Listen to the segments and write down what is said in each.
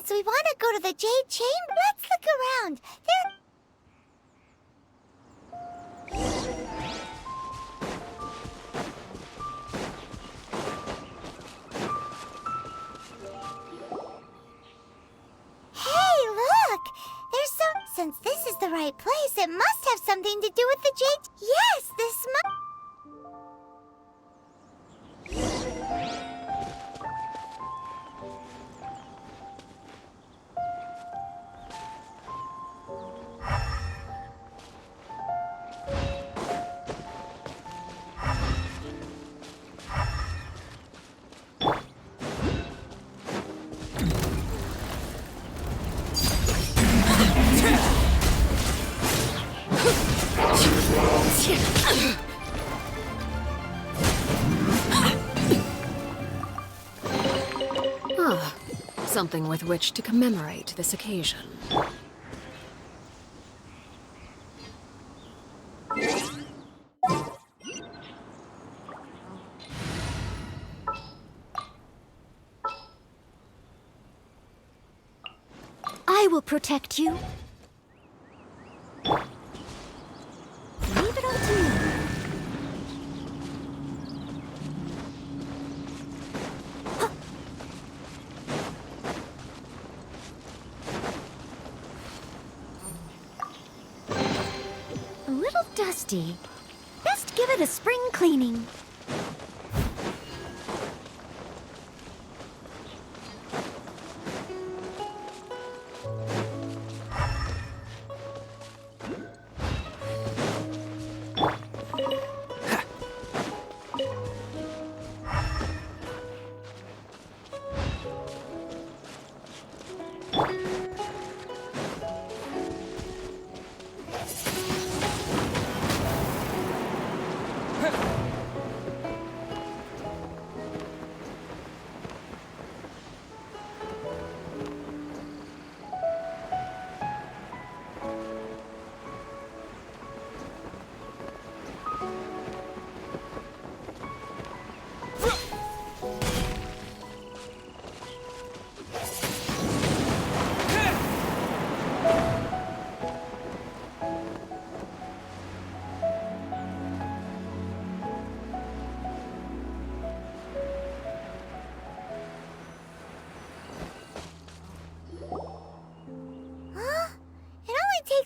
Since we want to go to the Jade Chamber, let's look around. Hey, look! Since this is the right place, it must have something to do with the Jade... Yes, this must... Something with which to commemorate this occasion. I will protect you. Leave it all to me. A little dusty. Best give it a spring cleaning.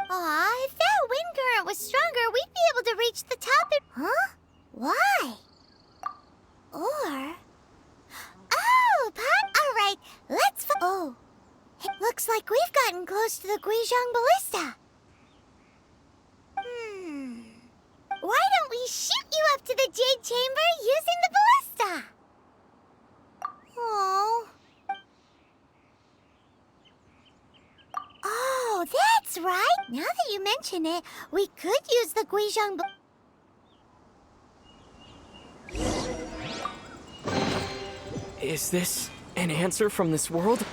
Aw, if that wind current was stronger, we'd be able to reach the top and... Huh? Why? Or... Oh, alright, let's Oh. It looks like we've gotten close to the Guizhong Ballista. Why don't we shoot you up to the Jade Chamber using the ballista? Oh. Oh, that's right. Now that you mention it, we could use the Guizhong... Is this an answer from this world?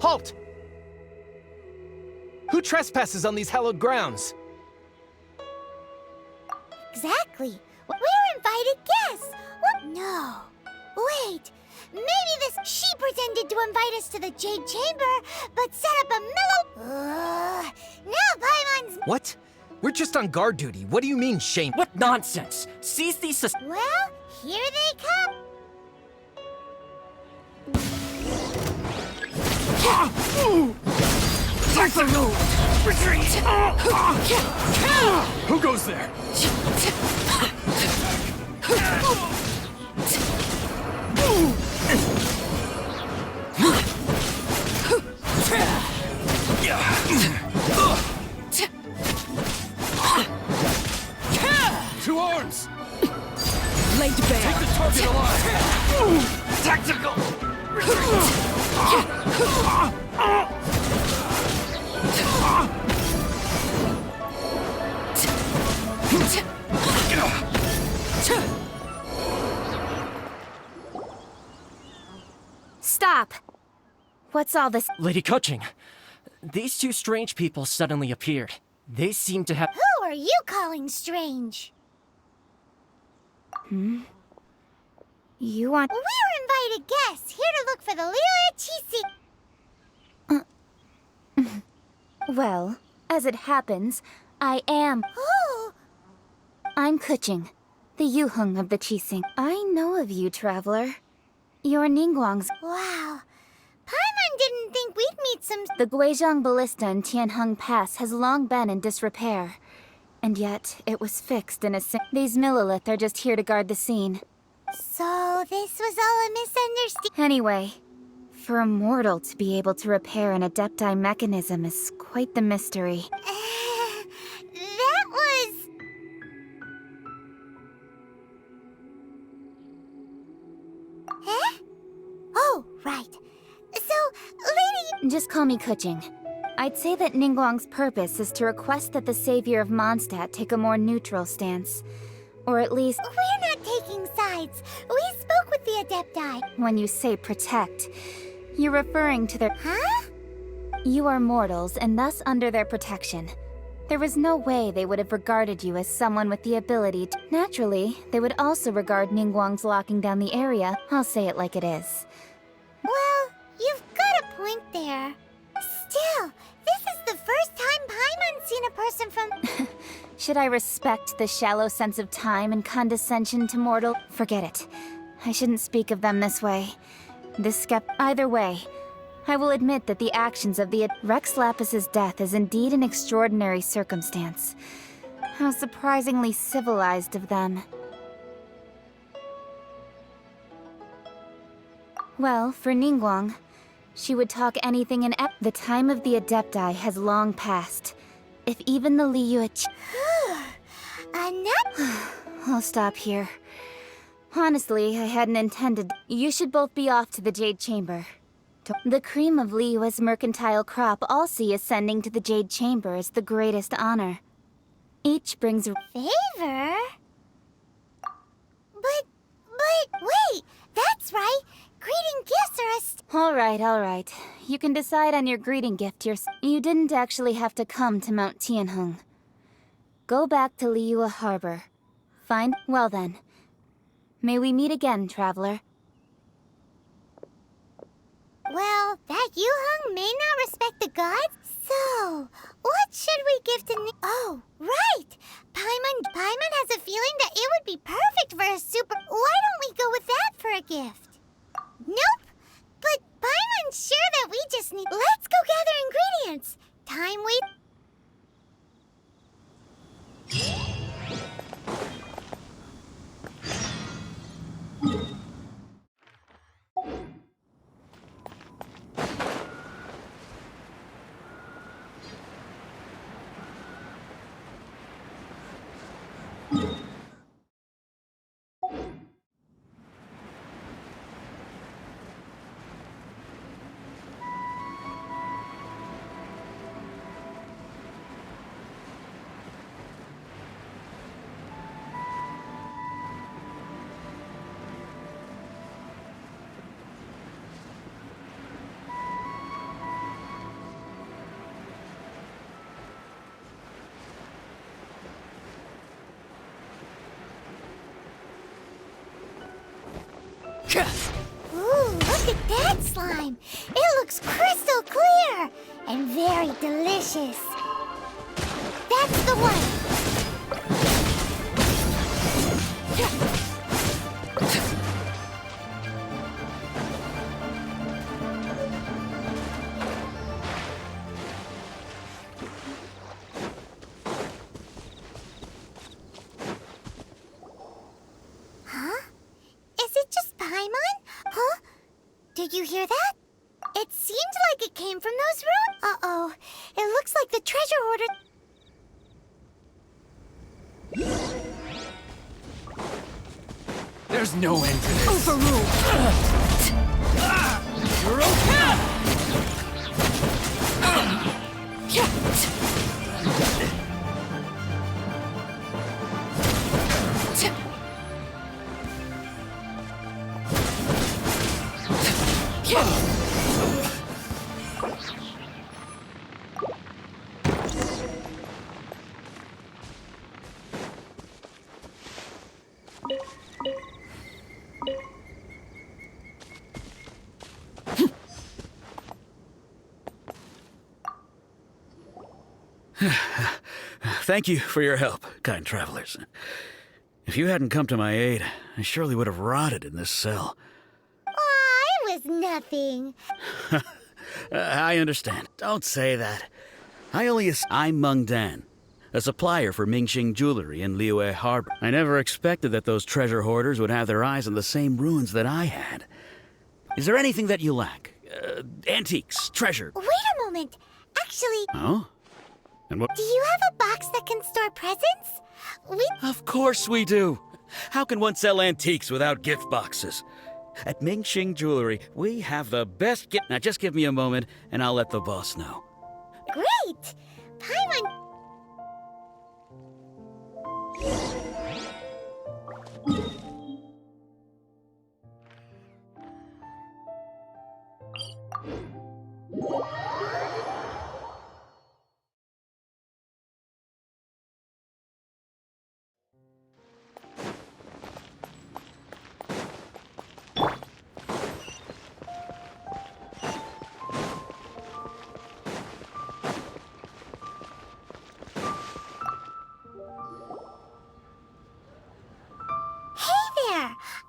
Halt! Who trespasses on these hallowed grounds? Exactly. We're invited guests. What? No. Wait. Maybe she pretended wanted to invite us to the Jade Chamber, but set up a now Paimon's... What? We're just on guard duty. What do you mean, shame? What nonsense! Seize these Well, here they come. Tactical! Retreat! Who goes there? Two arms! Laid bare. Take the target alive! Tactical! Stop! What's all this? Lady Kuching, these two strange people suddenly appeared. They seem to have... Who are you calling strange? You want... We're invited guests here to look for the Liyue Qixing. Well, as it happens, I am. Oh, I'm Kuching, the Yuheng of the Qixing. I know of you, traveler. You're Ningguang's. wow. Paimon didn't think we'd meet some... The Guizhong Ballista in Tianheng Pass has long been in disrepair. And yet, it was fixed in a These Millilith are just here to guard the scene. So this was all a misunderstanding. Anyway, for a mortal to be able to repair an Adepti mechanism is quite the mystery. That was... Eh? Oh, right. So, Lady... Just call me Kuching. I'd say that Ningguang's purpose is to request that the savior of Mondstadt take a more neutral stance. Or at least, We're not taking sides. We spoke with the Adepti. when you say protect, you're referring to their... Huh? You are mortals, and thus under their protection. There was no way they would have regarded you as someone with the ability to... Naturally, they would also regard Ningguang's locking down the area. I'll say it like it is. Well, you've got a point there. Still, this is the first time Paimon's seen a person from... Should I respect the shallow sense of time and condescension to mortal? Forget it. I shouldn't speak of them this way. Either way, I will admit that the actions of the Rex Lapis's death is indeed an extraordinary circumstance. How surprisingly civilized of them. Well, for Ningguang, she would talk anything in the time of the Adepti has long passed. If even the Liyue... I'll stop here. Honestly, I hadn't intended... You should both be off to the Jade Chamber. The cream of Liyue's mercantile crop all see ascending to the Jade Chamber as the greatest honor. Each brings a... Favor? But, wait! That's right! Greeting gifts are a... All right. You can decide on your greeting gift yourself. You didn't actually have to come to Mount Tianheng. Go back to Liyue Harbor. Well then. May we meet again, traveler. Well, that Yuheng may not respect the gods. So, what should we give to Oh, right! Paimon has a feeling that it would be perfect for a super... Why don't we go with that for a gift? Nope! But Paimon's sure that we just need... Let's go gather ingredients! Time we... Ooh, look Look at that slime. It looks crystal clear and very delicious. That's the one. Is it just Paimon? Huh? Did you hear that? It seemed like it came from those rooms. Uh-oh. It looks like the treasure hoarder... There's no end to this. Overruled. You're okay. Thank you for your help, kind travelers. If you hadn't come to my aid, I surely would have rotted in this cell. Aw, it was nothing. I understand. Don't say that. I'm Meng Dan, a supplier for Mingxing jewelry in Liyue Harbor. I never expected that those treasure hoarders would have their eyes on the same ruins that I had. Is there anything that you lack? Antiques, treasure? Wait a moment. Actually, Oh? And what? do you have a box that can store presents? Of course we do. How can one sell antiques without gift boxes? At Mingxing Jewelry, we have the best gift. Now just give me a moment, and I'll let the boss know. Great! Paimon...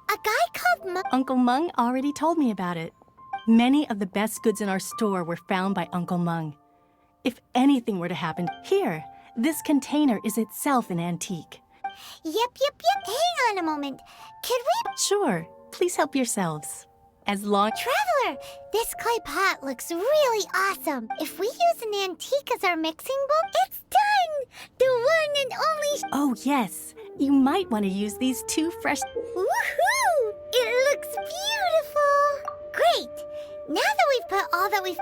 A guy called Uncle Meng already told me about it. Many of the best goods in our store were found by Uncle Meng. If anything were to happen, here, this container is itself an antique. Yep. Hang on a moment. Could we... Sure, please help yourselves. As long... Traveler, this clay pot looks really awesome. If we use an antique as our mixing bowl, it's done! The one and only... Oh, yes. You might want to use these two fresh... Woohoo! It looks beautiful! Great! Now that we've put all that we've...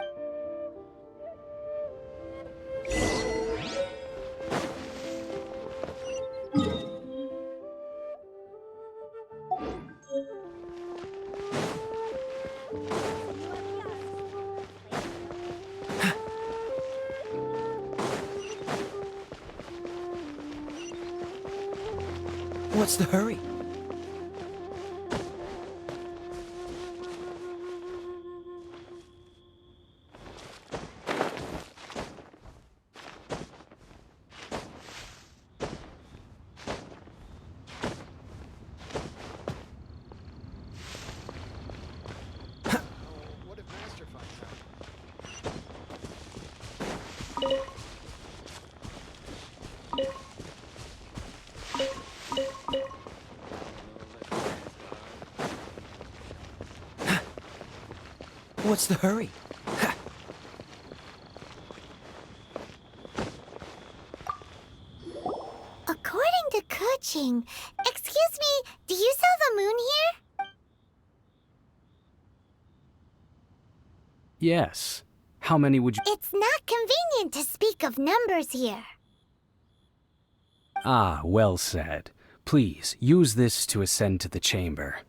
What's the hurry? What if Master finds out? What's the hurry? According to Kuching... Excuse me, do you sell the moon here? Yes. How many would you... It's not convenient to speak of numbers here. Ah, well said. Please, use this to ascend to the chamber.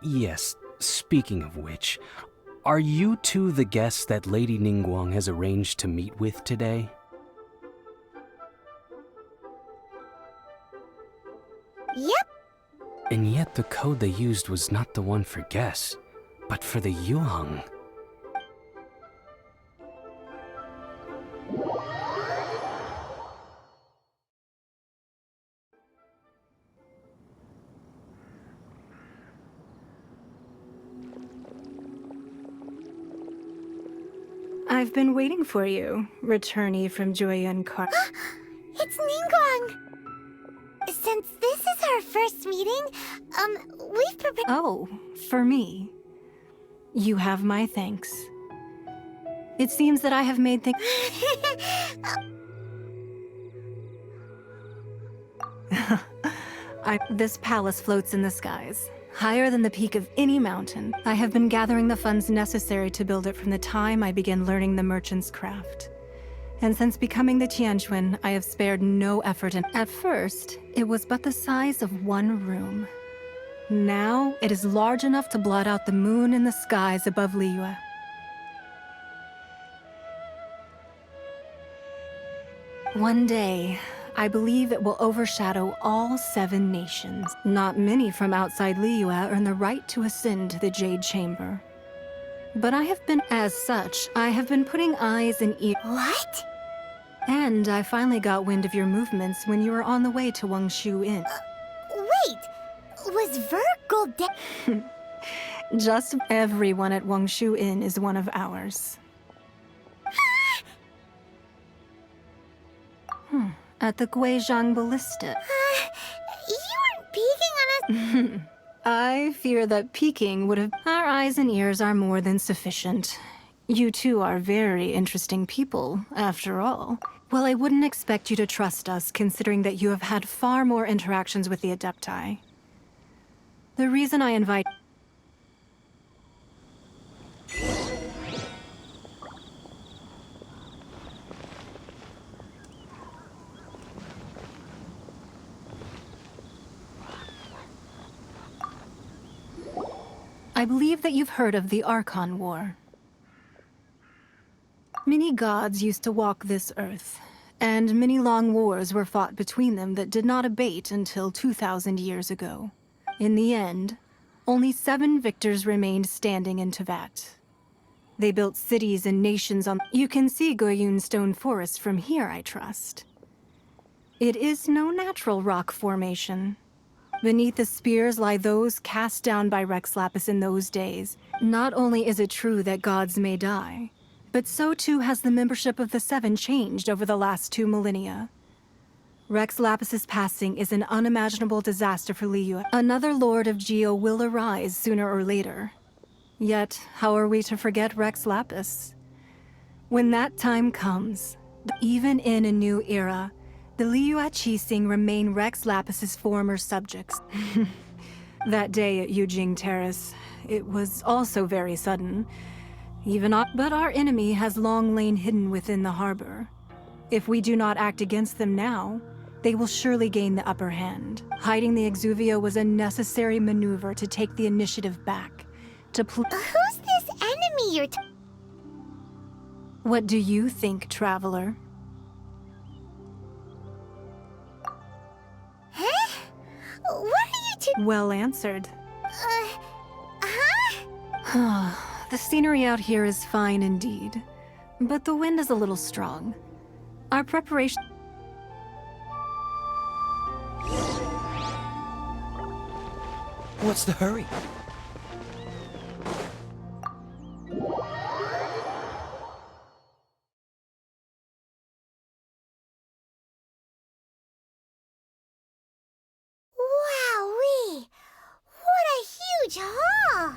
Yes, speaking of which, are you two the guests that Lady Ningguang has arranged to meet with today? Yep. And yet the code they used was not the one for guests. But for the Yuheng... I've been waiting for you, returnee from Joyun Car. It's Ningguang! Since this is our first meeting, we've prepared— Oh, for me. You have my thanks. It seems that I have made things— This palace floats in the skies, higher than the peak of any mountain. I have been gathering the funds necessary to build it from the time I began learning the merchant's craft. And since becoming the Tianquan, I have spared no effort in— At first, it was but the size of one room. Now, it is large enough to blot out the moon in the skies above Liyue. One day, I believe it will overshadow all 7 nations. Not many from outside Liyue earn the right to ascend to the Jade Chamber. But I have been— As such, I have been putting eyes and ears— What? And I finally got wind of your movements when you were on the way to Wangshu Inn. Wait! Was Virgil dead? Just everyone at Wangshu Inn is one of ours. At the Guizhang Ballista. You weren't peeking on us. I fear that peeking would have— Our eyes and ears are more than sufficient. You two are very interesting people, after all. Well, I wouldn't expect you to trust us, considering that you have had far more interactions with the Adepti. The reason I invite— I believe that you've heard of the Archon War. Many gods used to walk this earth, and many long wars were fought between them that did not abate until 2,000 years ago. In the end, only 7 victors remained standing in Tevat. They built cities and nations on— You can see Goyun Stone Forest from here, I trust. It is no natural rock formation. Beneath the spears lie those cast down by Rex Lapis in those days. Not only is it true that gods may die, but so too has the membership of the 7 changed over the last 2 millennia. Rex Lapis's passing is an unimaginable disaster for Liyue. Another Lord of Geo will arise sooner or later. Yet, how are we to forget Rex Lapis? When that time comes, even in a new era, the Liyue Qixing remain Rex Lapis's former subjects. That day at Yujing Terrace, it was also very sudden. But our enemy has long lain hidden within the harbor. If we do not act against them now, they will surely gain the upper hand. Hiding the Exuvio was a necessary maneuver to take the initiative back. Who's this enemy you're What do you think, Traveler? Huh? What are you two— Well answered. Huh? The scenery out here is fine indeed, but the wind is a little strong. Our preparation— What's the hurry? Wowee! What a huge hall!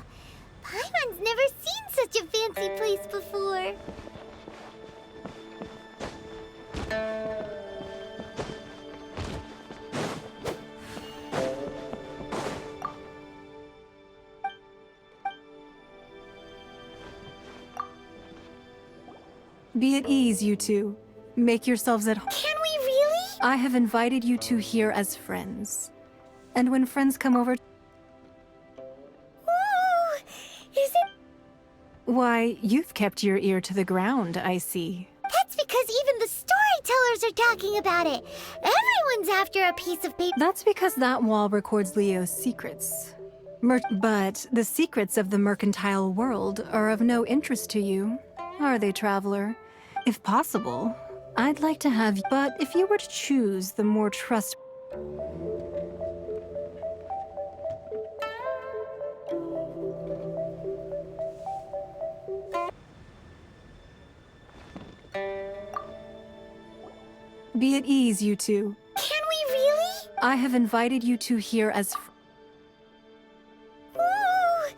Paimon's never seen such a fancy place before. Be at ease, you two. Make yourselves at home. Can we really? I have invited you two here as friends. And when friends come over— Ooh! Is it— Why, you've kept your ear to the ground, I see. That's because even the storytellers are talking about it. Everyone's after a piece of paper. That's because that wall records Leo's secrets. But the secrets of the mercantile world are of no interest to you, are they, traveler? If possible, I'd like to have. But if you were to choose the more trust. Be at ease, you two. Can we really? I have invited you two here as. Ooh,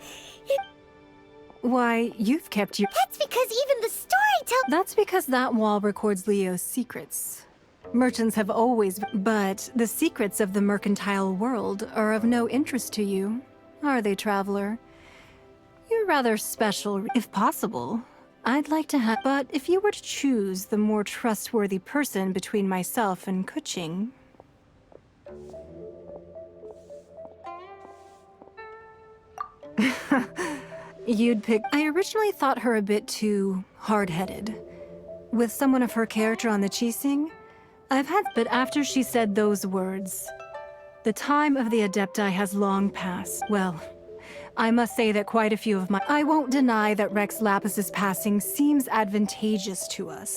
Why, you've kept your. that's because even the story tells. That's because that wall records Leo's secrets. Merchants have always. But the secrets of the mercantile world are of no interest to you, are they, traveler? You're rather special. If possible, I'd like to have. But if you were to choose the more trustworthy person between myself and Kuching. You'd pick. I originally thought her a bit too hard-headed. With someone of her character on the Qixing, I've had. But after she said those words, the time of the Adepti has long passed. Well, I must say that quite a few of my. I won't deny that Rex Lapis's passing seems advantageous to us.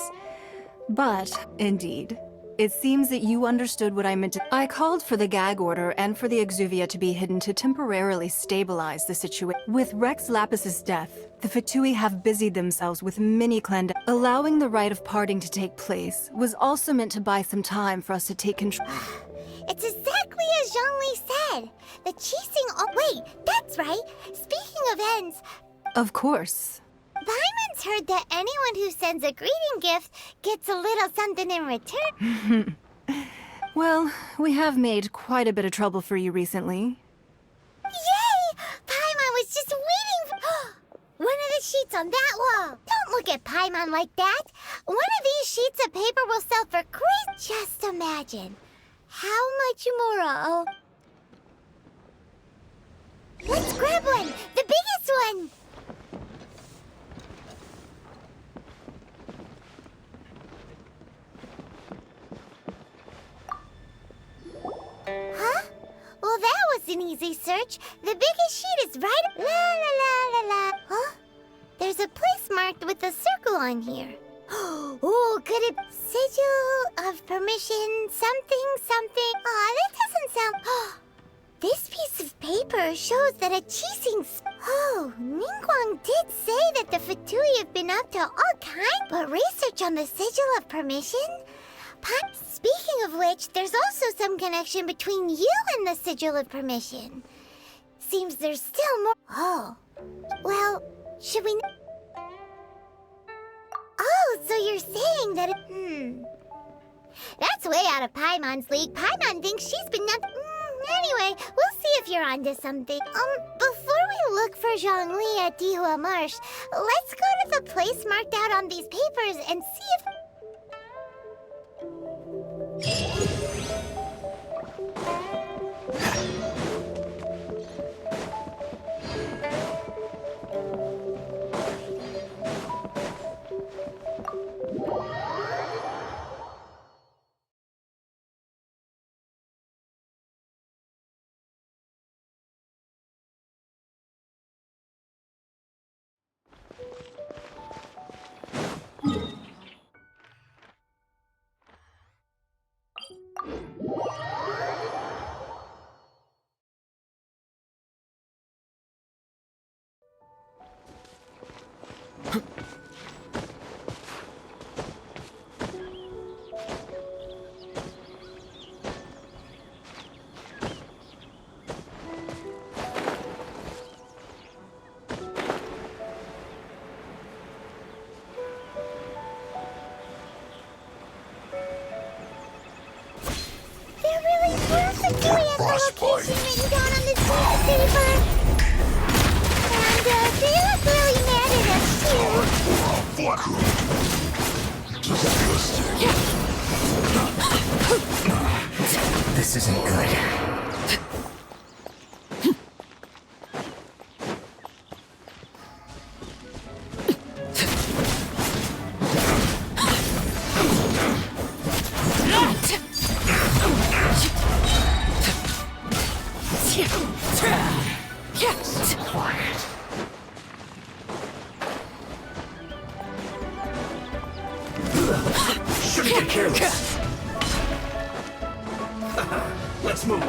But, indeed, it seems that you understood what I meant to. I called for the gag order and for the exuvia to be hidden to temporarily stabilize the situation. With Rex Lapis's death, the Fatui have busied themselves with many allowing the rite of parting to take place was also meant to buy some time for us to take control. It's exactly as Zhongli said. The Qixing. Oh, wait, that's right. Speaking of ends, Of course. Paimon's heard that anyone who sends a greeting gift gets a little something in return. Well, we have made quite a bit of trouble for you recently. Yay! Paimon was just waiting for. One of the sheets on that wall. Don't look at Paimon like that. One of these sheets of paper will sell for great. Just imagine. How much more? Let's grab one! The biggest one! Huh? Well, that was an easy search. The biggest sheet is right. La la la la la. Huh? There's a place marked with a circle on here. Oh, could it sigil of permission? Something. Aw, that doesn't sound. This piece of paper shows that a Qixing. Oh, Ningguang did say that the Fatui have been up to all kinds, but research on the sigil of permission. Speaking of which, there's also some connection between you and the sigil of permission. Seems there's still more. Oh, well, should we? Oh, so you're saying that That's way out of Paimon's league. Paimon thinks she's been anyway, we'll see if you're onto something. Before we look for Zhongli at Dihua Marsh, let's go to the place marked out on these papers and see if... Location written down on this piece of paper. And they look really mad at us, too. This isn't good. get careless. Let's move.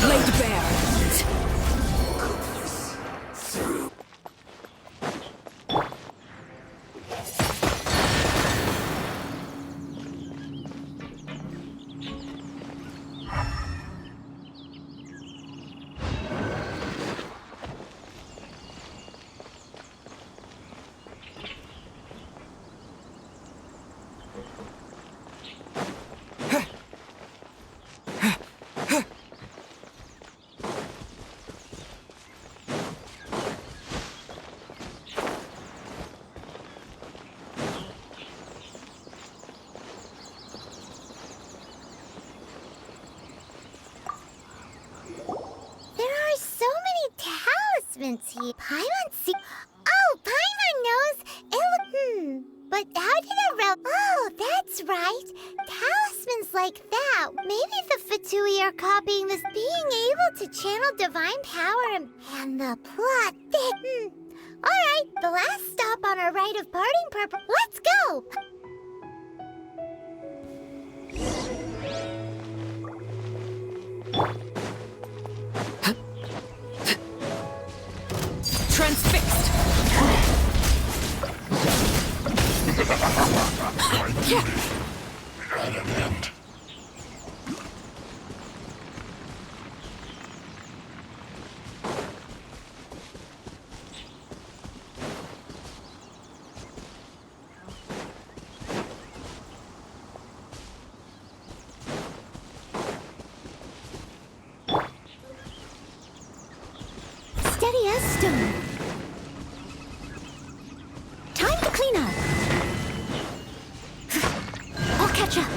Laid bare. Here. Paimon see. Oh, Paimon knows. But how did a Oh, that's right. Talismans like that. Maybe the Fatui are copying this. Being able to channel divine power and the plot. All right, the last stop on our rite of parting purpose. Let's go. Transfixed. At an end. Steady as stone. Time to clean up. I'll catch up.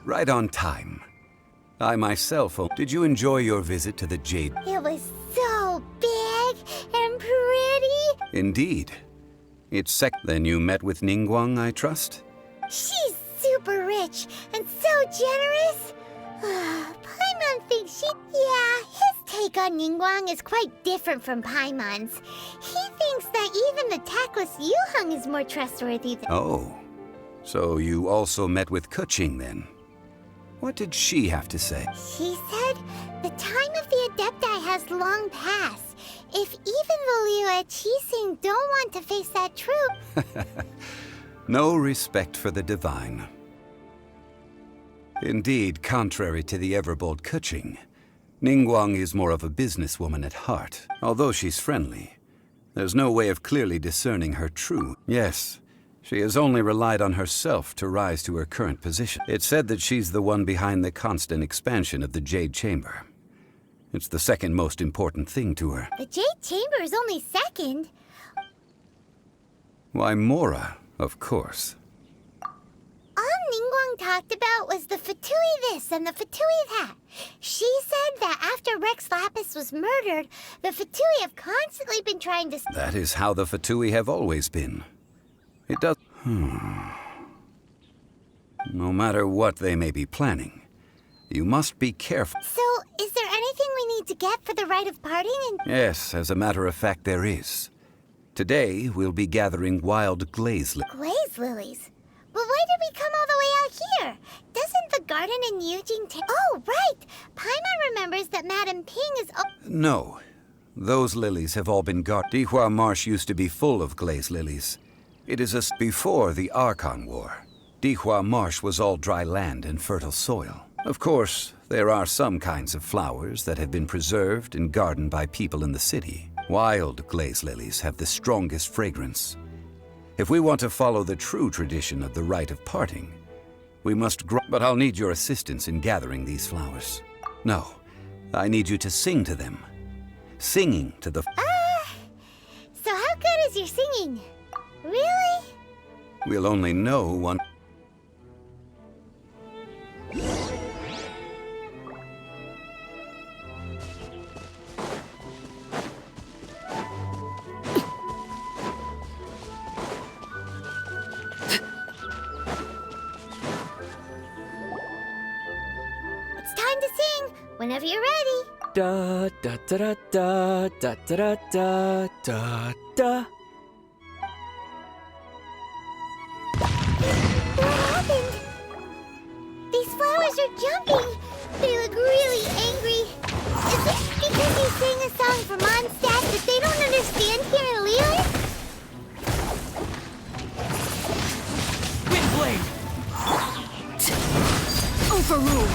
Right on time. I myself... Did you enjoy your visit to the Jade? It was so big and pretty. Indeed. It's Then you met with Ningguang, I trust? She's super rich and so generous. Paimon thinks his take on Ningguang is quite different from Paimon's. He thinks that even the tactless Yuheng is more trustworthy than... Oh. So you also met with Keqing then? What did she have to say? She said the time of the Adepti has long passed. If even the Liu at Qixing don't want to face that truth... No respect for the divine. Indeed, contrary to the ever-bold Keqing, Ningguang is more of a businesswoman at heart. Although she's friendly, there's no way of clearly discerning her true... Yes. She has only relied on herself to rise to her current position. It's said that she's the one behind the constant expansion of the Jade Chamber. It's the second most important thing to her. The Jade Chamber is only second. Why, Mora, of course. All Ningguang talked about was the Fatui this and the Fatui that. She said that after Rex Lapis was murdered, the Fatui have constantly been trying to... That is how the Fatui have always been. It does... No matter what they may be planning, you must be careful. So, is there anything we need to get for the rite of parting and... Yes, as a matter of fact, there is. Today, we'll be gathering wild glaze lilies. Glaze lilies? But why did we come all the way out here? Doesn't the garden in Eugene take... Oh, right! Paimon remembers that Madame Ping is... No. Those lilies have all been guarded. Dihua Marsh used to be full of glaze lilies. It is before the Archon War. Dihua Marsh was all dry land and fertile soil. Of course, there are some kinds of flowers that have been preserved and gardened by people in the city. Wild glaze lilies have the strongest fragrance. If we want to follow the true tradition of the rite of parting, we must grow. But I'll need your assistance in gathering these flowers. No, I need you to sing to them. Singing to the... So how good is your singing? Really? We'll only know one... It's time to sing, whenever you're ready. Da da da da da da da da da da. What happened? These flowers are jumping. They look really angry. Is it because you sang a song for Mondstadt that they don't understand here in Liyue? Windblade! Overruled.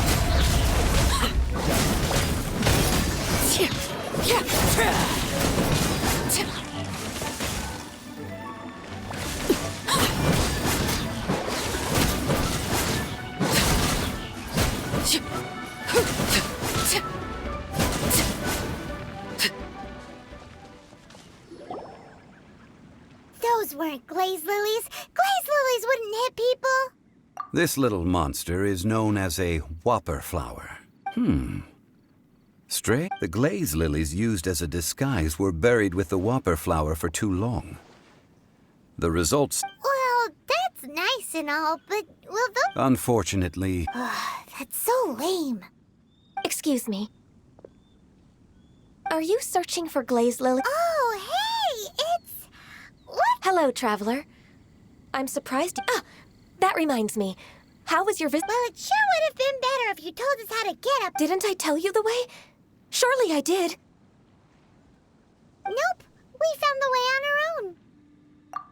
Those weren't glaze lilies. Glaze lilies wouldn't hit people. This little monster is known as a whopper flower. Stray? The glaze lilies used as a disguise were buried with the whopper flower for too long. The results... Well, that's nice and all, but will the... Unfortunately... That's so lame. Excuse me. Are you searching for glaze lily? Oh, hey! It's... What? Hello, traveler. I'm surprised. That reminds me. How was your visit? Well, it sure would have been better if you told us how to get up. Didn't I tell you the way? Surely I did. Nope. We found the way on our own.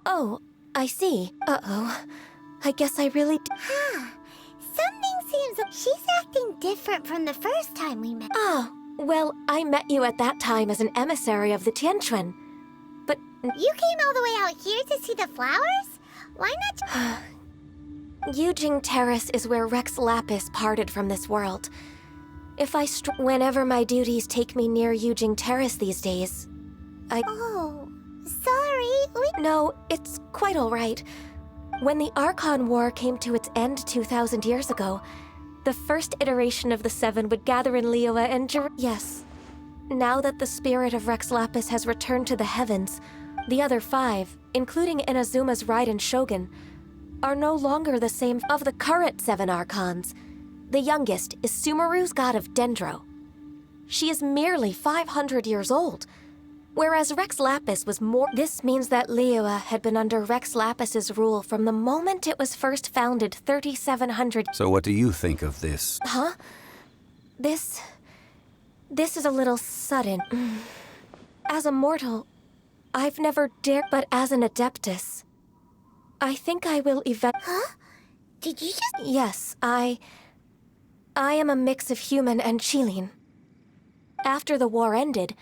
Oh, I see. Uh-oh. I guess I really... Something seems... She's acting different from the first time we met. Oh, well, I met you at that time as an emissary of the Tianquan. But... You came all the way out here to see the flowers? Why not... Yujing Terrace is where Rex Lapis parted from this world. If I whenever my duties take me near Yujing Terrace these days, Oh, sorry. No, it's quite all right. When the Archon War came to its end 2,000 years ago, the first iteration of the Seven would gather in Liyue and Yes. Now that the spirit of Rex Lapis has returned to the heavens, the other five, including Inazuma's Raiden Shogun, are no longer the same. Of the current 7 Archons, the youngest is Sumeru's god of Dendro. She is merely 500 years old, whereas Rex Lapis was more... This means that Liyue had been under Rex Lapis's rule from the moment it was first founded 3,700... So what do you think of this? Huh? This is a little sudden. As a mortal, I've never dared... But as an Adeptus, I think I will Huh? Did you just... Yes, I am a mix of human and Chilean. After the war ended,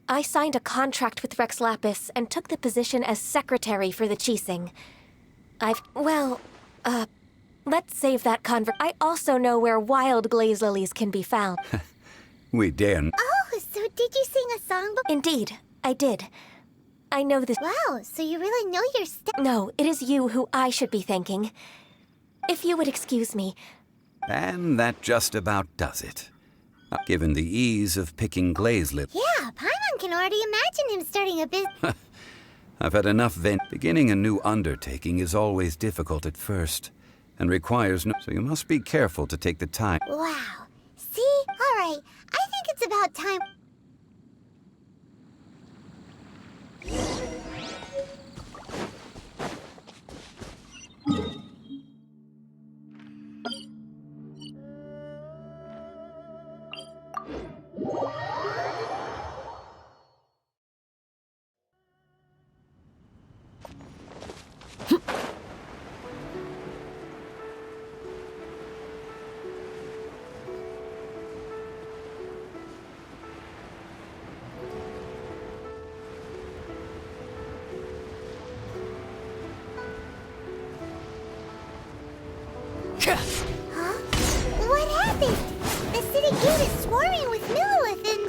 I signed a contract with Rex Lapis and took the position as secretary for the Qixing. Let's save that I also know where wild glaze lilies can be found. We daren't. Oh, so did you sing a song before? Indeed, I did. I know this. Wow, so you really know your stuff. No, it is you who I should be thanking. If you would excuse me. And that just about does it. Given the ease of picking glaze lilies. Yeah, Paimon can already imagine him starting a business. I've had enough Beginning a new undertaking is always difficult at first, and requires no... So you must be careful to take the time. Wow. See? All right. I think it's about time... Huh? What happened? The city gate is swarming with Millilith and...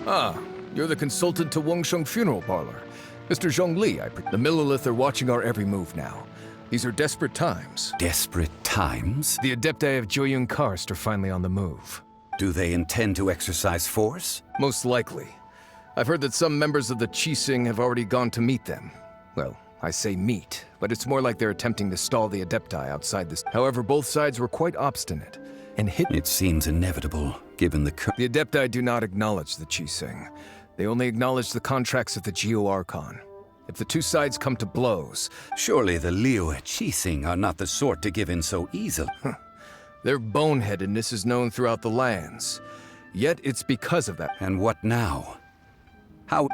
Ah, you're the consultant to Wangsheng Funeral Parlor. Mr. Zhongli, the Millilith are watching our every move now. These are desperate times. Desperate times? The Adepti of Joyun Karst are finally on the move. Do they intend to exercise force? Most likely. I've heard that some members of the Qixing have already gone to meet them. Well, I say meet, but it's more like they're attempting to stall the Adepti outside this. However, both sides were quite obstinate and hit. It seems inevitable, given the The Adepti do not acknowledge the Qixing. They only acknowledge the contracts of the Geo Archon. If the two sides come to blows... Surely the Liyue Qixing are not the sort to give in so easily. Their boneheadedness is known throughout the lands. Yet it's because of that. And what now? How...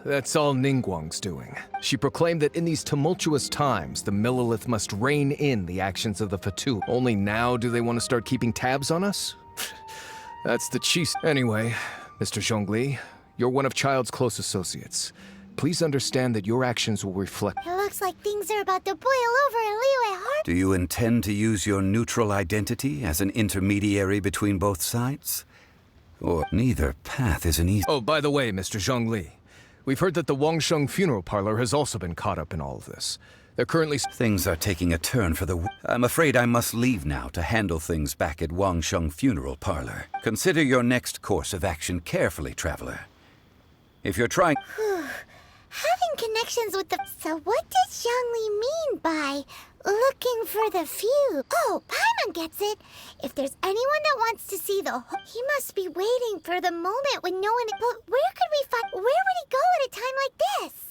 That's all Ningguang's doing. She proclaimed that in these tumultuous times, the Millilith must rein in the actions of the Fatu. Only now do they want to start keeping tabs on us? That's the Qixing. Anyway, Mr. Zhongli, you're one of Child's close associates. Please understand that your actions will reflect... It looks like things are about to boil over in Liyue Harbor. Do you intend to use your neutral identity as an intermediary between both sides? Or neither path is an easy... Oh, by the way, Mr. Zhongli, we've heard that the Wangsheng Funeral Parlor has also been caught up in all of this. They're currently... Things are taking a turn for the... I'm afraid I must leave now to handle things back at Wangsheng Funeral Parlor. Consider your next course of action carefully, traveler. If you're trying... Having connections with the... So what does Zhongli mean by looking for the few? Oh, Paimon gets it. If there's anyone that wants to see the whole... He must be waiting for the moment when no one... But where could we find... Where would he go at a time like this?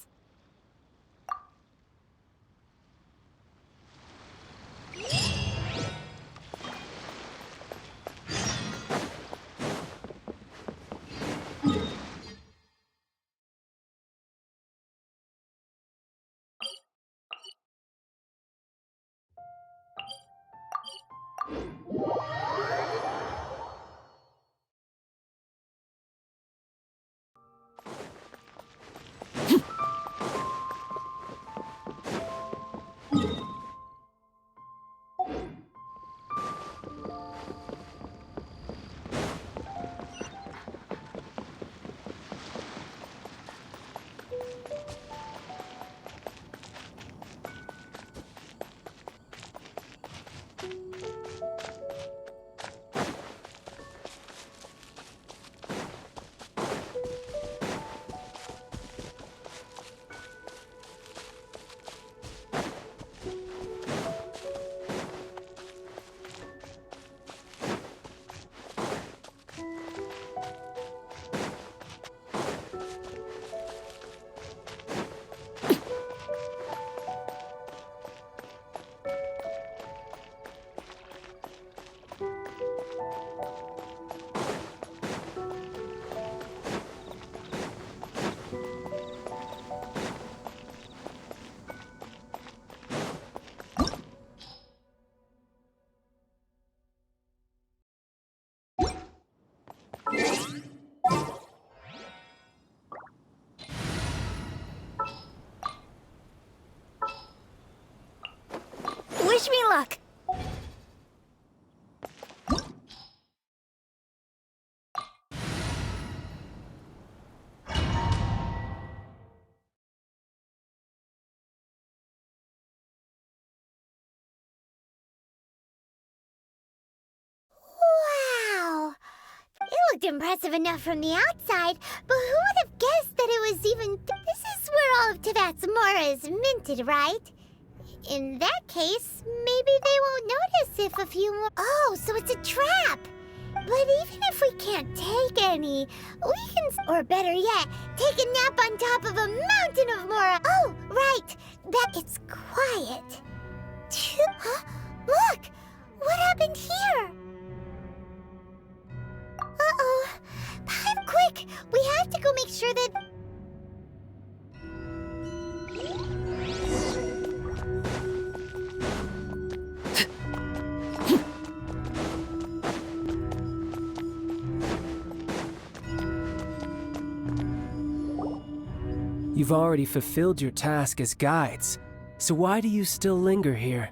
Wish me luck. Wow! It looked impressive enough from the outside, but who would have guessed that it was even... This is where all of Teyvat's Mora is minted, right? In that case, maybe they won't notice if a few more... Oh, so it's a trap! But even if we can't take any, we can... Or better yet, take a nap on top of a mountain of Mora. Oh, right! That it's quiet. Huh? Look! What happened here? You've already fulfilled your task as guides, so why do you still linger here?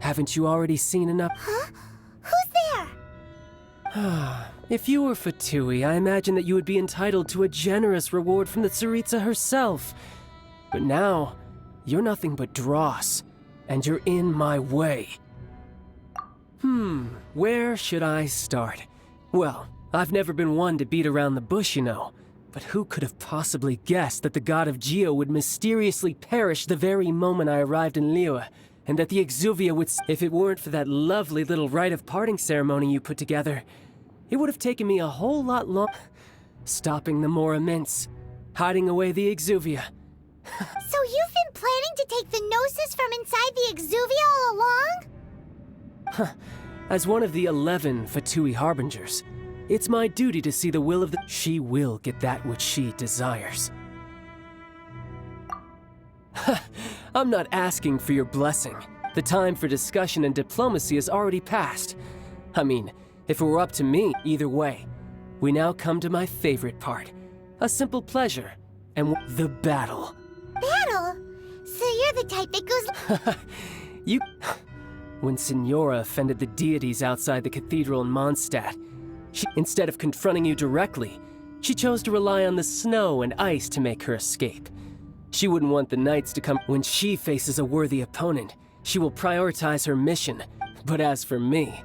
Haven't you already seen enough? Huh? Who's there? If you were Fatui, I imagine that you would be entitled to a generous reward from the Tsaritsa herself. But now, you're nothing but dross, and you're in my way. Where should I start? Well, I've never been one to beat around the bush, you know. But who could have possibly guessed that the god of Geo would mysteriously perish the very moment I arrived in Liyue, and that the Exuvia would... If it weren't for that lovely little rite of parting ceremony you put together, it would have taken me a whole lot longer. Stopping the more immense, hiding away the Exuvia. So you've been planning to take the Gnosis from inside the Exuvia all along? As one of the 11 Fatui Harbingers, it's my duty to see the will of the... She will get that which she desires. I'm not asking for your blessing. The time for discussion and diplomacy has already passed. I mean, if it were up to me, either way. We now come to my favorite part. A simple pleasure, and the battle. Battle? So you're the type that goes... You... When Signora offended the deities outside the cathedral in Mondstadt, instead of confronting you directly, she chose to rely on the snow and ice to make her escape. She wouldn't want the knights to come. When she faces a worthy opponent, she will prioritize her mission. But as for me,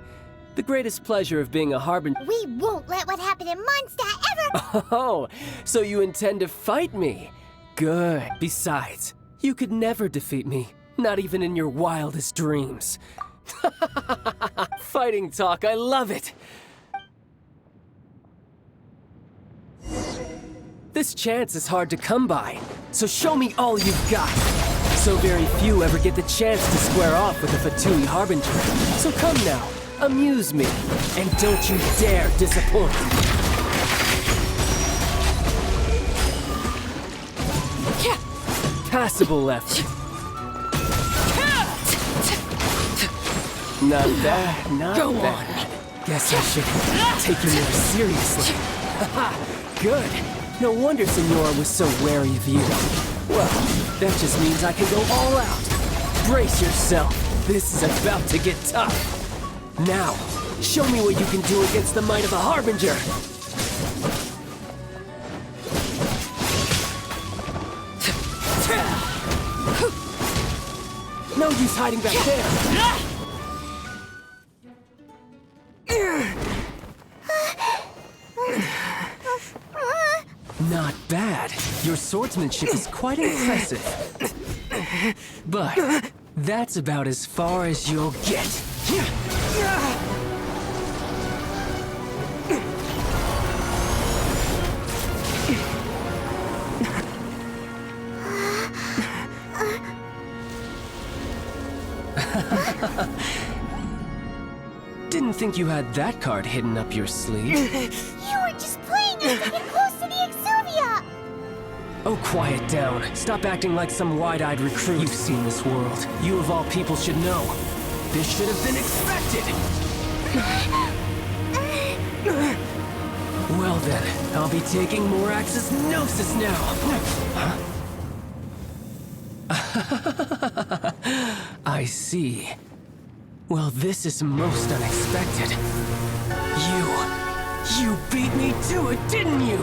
the greatest pleasure of being a harbinger... We won't let what happened in Mondstadt ever... Oh, so you intend to fight me? Good. Besides, you could never defeat me, not even in your wildest dreams. Fighting talk, I love it! This chance is hard to come by, so show me all you've got. So very few ever get the chance to square off with a Fatui Harbinger. So come now, amuse me, and don't you dare disappoint. Passable effort. Not bad, not bad. Guess I should take you more seriously. Haha, good. No wonder Signora was so wary of you. Well, that just means I can go all out. Brace yourself. This is about to get tough. Now, show me what you can do against the might of a Harbinger. No use hiding back there. Not bad. Your swordsmanship is quite impressive. But that's about as far as you'll get. Didn't think you had that card hidden up your sleeve. You were just playing us to get close to the Exuvia! Oh, quiet down. Stop acting like some wide-eyed recruit. You've seen this world. You of all people should know. This should have been expected! Well then, I'll be taking Morax's Gnosis now! Huh? I see. Well, this is most unexpected. You beat me to it, didn't you?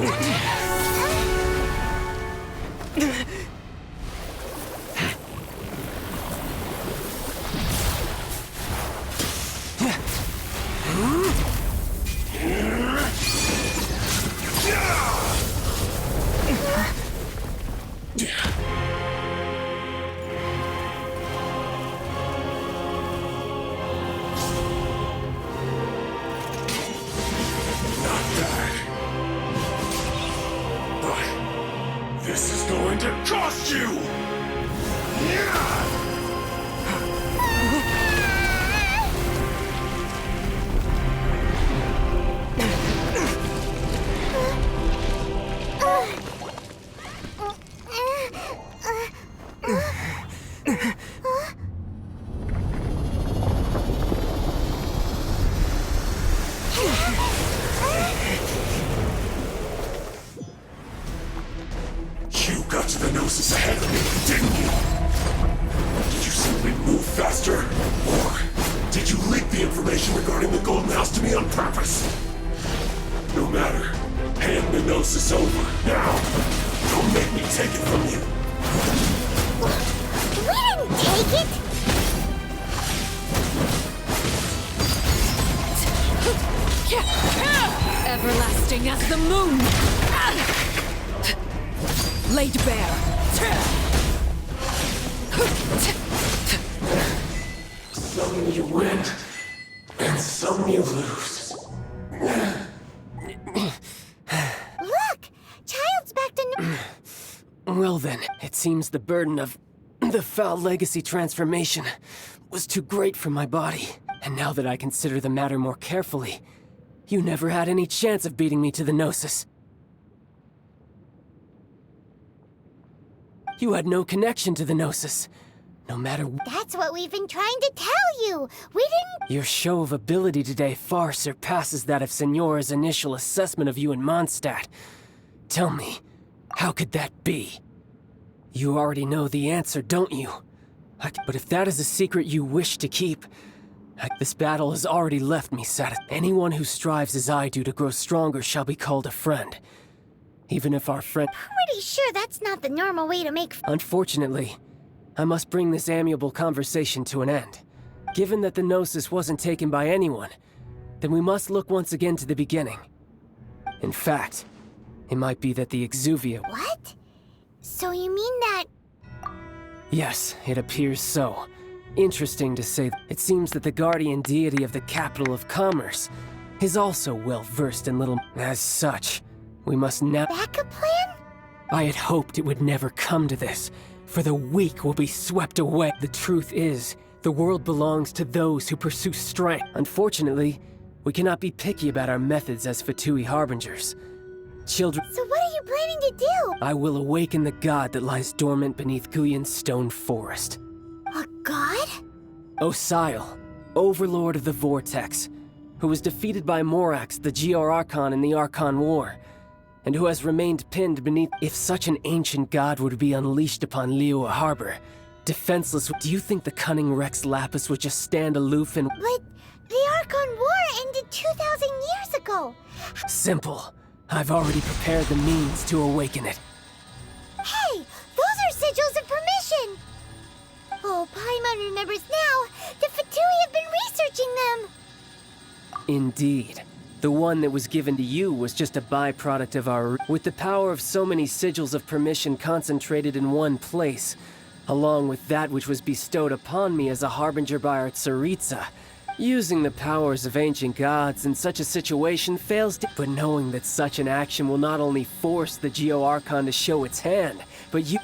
This is going to Master? Or did you leak the information regarding the Golden House to me on purpose? No matter. Hand the Gnosis over, now! Don't make me take it from you! We didn't take it! Everlasting as the moon! Laid bare! Some you win, and some you lose. Look! Child's back to Well then, it seems the burden of the foul legacy transformation was too great for my body. And now that I consider the matter more carefully, you never had any chance of beating me to the Gnosis. You had no connection to the Gnosis. No matter That's what we've been trying to tell you! We didn't— Your show of ability today far surpasses that of Signora's initial assessment of you in Mondstadt. Tell me, how could that be? You already know the answer, don't you? But if that is a secret you wish to keep, this battle has already left me satisfied. Anyone who strives as I do to grow stronger shall be called a friend. Even if our friend— Pretty sure that's not the normal way to make— Unfortunately, I must bring this amiable conversation to an end. Given that the Gnosis wasn't taken by anyone, then we must look once again to the beginning. In fact, it might be that the Exuvia— What? So you mean that— Yes, it appears so. Interesting to say, it seems that the guardian deity of the capital of commerce is also well versed in little— As such, we must now— Backup plan? I had hoped it would never come to this, for the weak will be swept away. The truth is, the world belongs to those who pursue strength. Unfortunately, we cannot be picky about our methods as Fatui Harbingers. Children— So what are you planning to do? I will awaken the god that lies dormant beneath Guyon's stone forest. A god? Osial, overlord of the Vortex, who was defeated by Morax, the Geor Archon in the Archon War, and who has remained pinned beneath— If such an ancient god were to be unleashed upon Liyue Harbor, defenseless— Do you think the cunning Rex Lapis would just stand aloof and— But the Archon War ended 2,000 years ago! Simple. I've already prepared the means to awaken it. Hey! Those are sigils of permission! Oh, Paimon remembers now! The Fatui have been researching them! Indeed. The one that was given to you was just a byproduct of our— With the power of so many sigils of permission concentrated in one place, along with that which was bestowed upon me as a harbinger by our Tsaritsa, using the powers of ancient gods in such a situation fails to— But knowing that such an action will not only force the Geo Archon to show its hand, but you—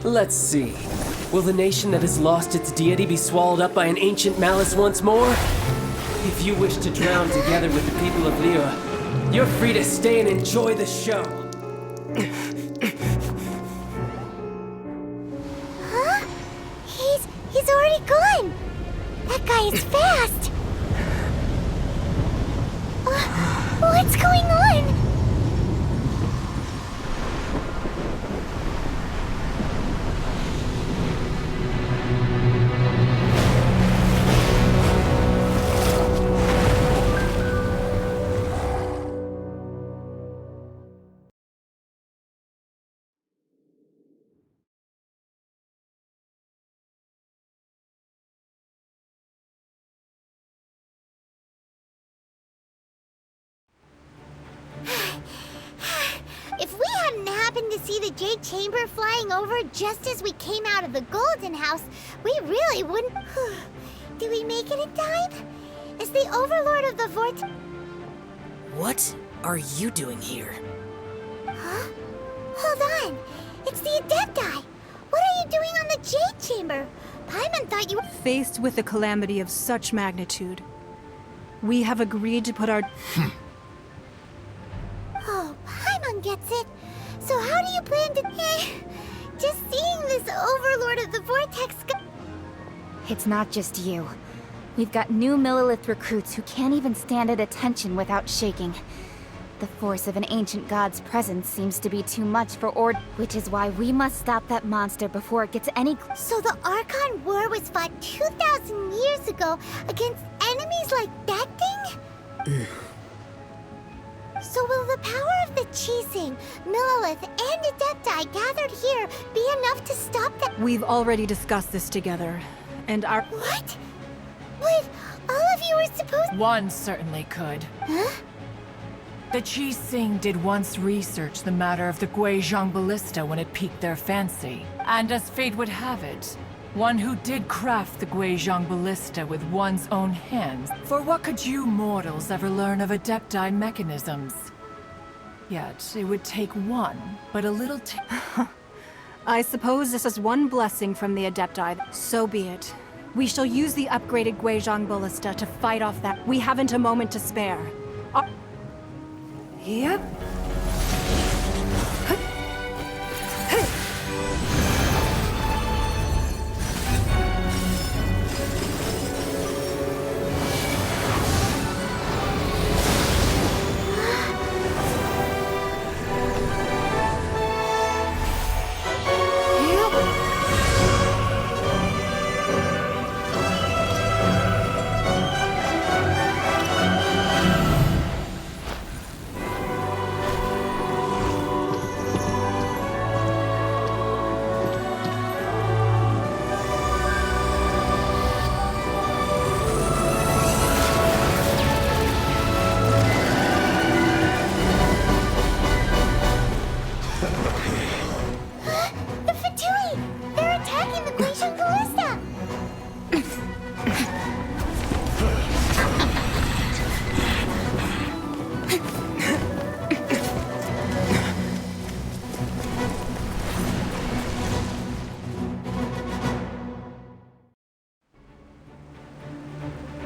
Let's see. Will the nation that has lost its deity be swallowed up by an ancient malice once more? If you wish to drown together with the people of Liyue, you're free to stay and enjoy the show. Huh? He's already gone! That guy is fast! What's going on? If we hadn't happened to see the Jade Chamber flying over just as we came out of the Golden House, we really wouldn't— Did we make it in time? As the Overlord of the Vortex— What are you doing here? Huh? Hold on. It's the Adepti. What are you doing on the Jade Chamber? Paimon thought you were— Faced with a calamity of such magnitude, We have agreed to put our... Oh, Paimon gets it. So how do you plan to... Just seeing this Overlord of the Vortex... It's not just you. We've got new Millilith recruits who can't even stand at attention without shaking. The force of an ancient god's presence seems to be too much for Ord, which is why we must stop that monster before it gets any... So the Archon War was fought 2,000 years ago against enemies like that thing? So will the power of the Chising, Millilith, and Adepti gathered here be enough to stop that? We've already discussed this together, and our... What? But all of you were supposed... One certainly could. Huh? The Chising did once research the matter of the Guizhong Ballista when it piqued their fancy. And as fate would have it, one who did craft the Guizhong Ballista with one's own hands. For what could you mortals ever learn of Adepti mechanisms? Yet, it would take one, but a little I suppose this is one blessing from the Adepti. So be it. We shall use the upgraded Guizhong Ballista to fight off that. We haven't a moment to spare. Yep.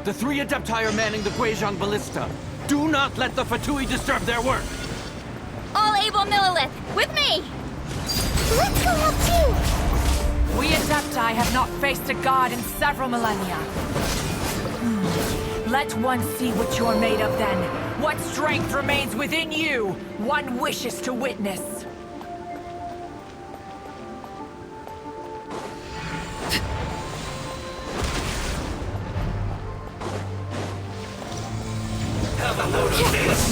The three Adepti are manning the Guizhong Ballista. Do not let the Fatui disturb their work! All able Millilith, with me! Let's go help too! We Adepti have not faced a god in several millennia. Let one see what you're made of then. What strength remains within you, one wishes to witness. Have a load of this.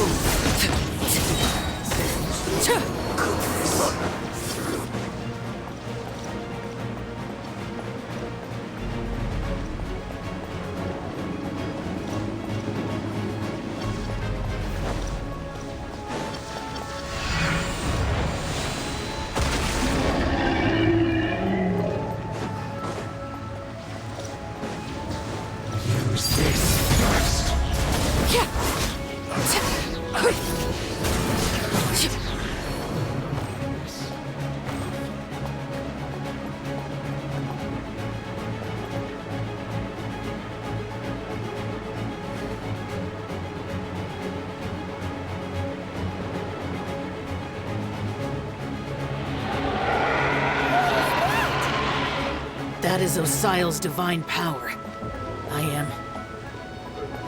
That is Osial's divine power. I am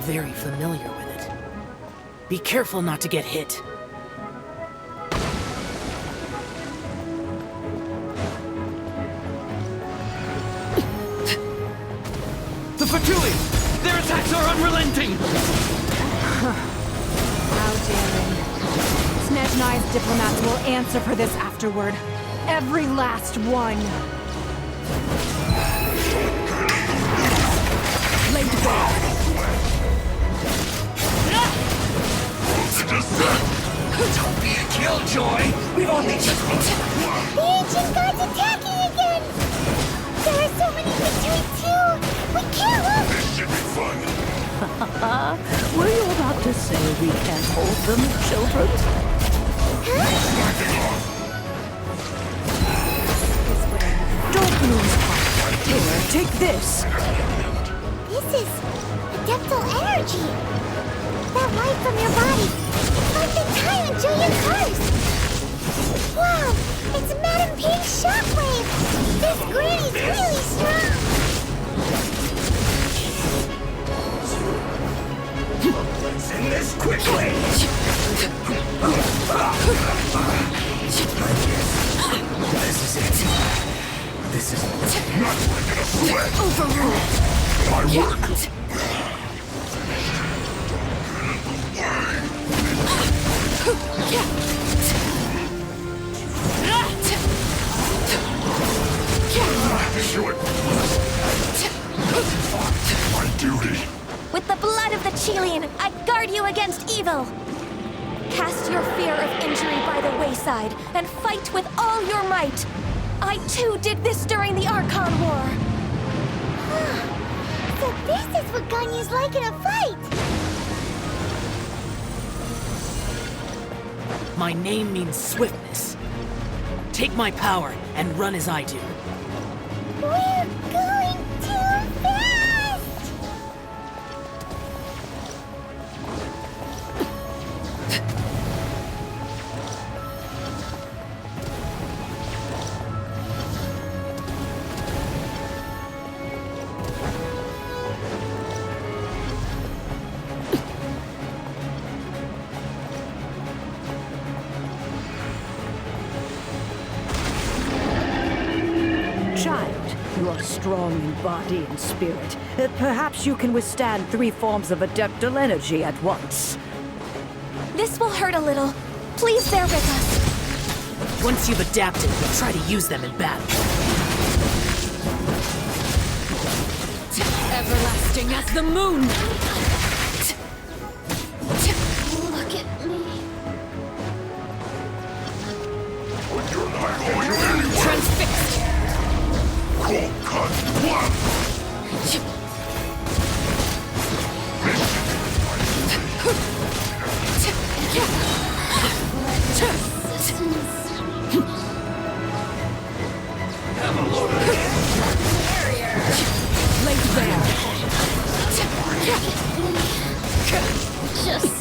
very familiar with it. Be careful not to get hit. The Fatui! Their attacks are unrelenting! How daring. Snezhnai's diplomats will answer for this afterward. Every last one. Laid bare. Don't be a killjoy! We've only just... The ancient god's attacking again! There are so many Fatui too! We can't lose! This should be fun! Were you about to say we can't hold them, children? Don't lose heart. Here, take this. This is Adeptal energy. pink shockwave! This granny's really strong! Let's end this quickly! This is it. This is not breaking a sweat! Overruled. My work! My duty. With the blood of the Chilean, I guard you against evil. Cast your fear of injury by the wayside and fight with all your might. I too did this during the Archon War. So this is what Ganyu's like in a fight! My name means swiftness. Take my power and run as I do. We're going too fast! Child, you are strong in body and spirit. Perhaps you can withstand 3 forms of adeptal energy at once. This will hurt a little. Please bear with us. Once you've adapted, try to use them in battle. Everlasting as the moon! Look at me. You're not going anywhere! Transfixed! Cold cut one! Laid bare! Just...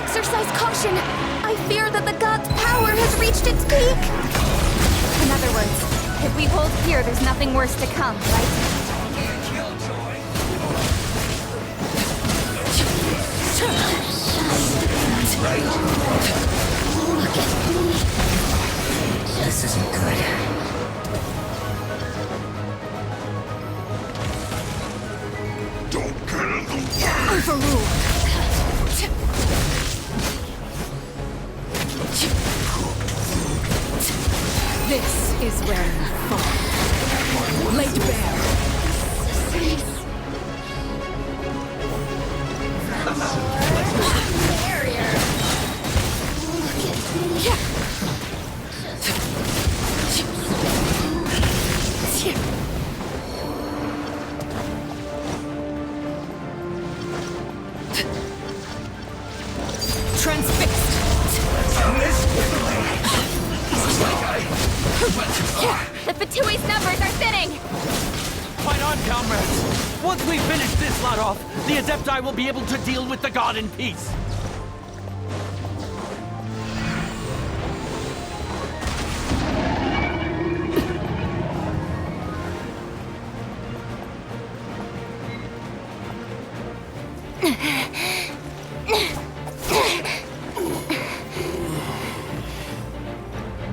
Exercise caution. I fear that the god's power has reached its peak. In other words, if we hold here, there's nothing worse to come, right? Look at me. This isn't good. Don't get in the way! Overruled. This is where you fall. Laid bare! Transfixed. The Fatui's numbers are thinning. Fight on, comrades! Once we finish this lot off, the Adepti will be able to deal with the god in peace.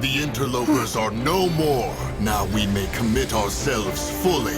The interlopers are no more. Now we may commit ourselves fully.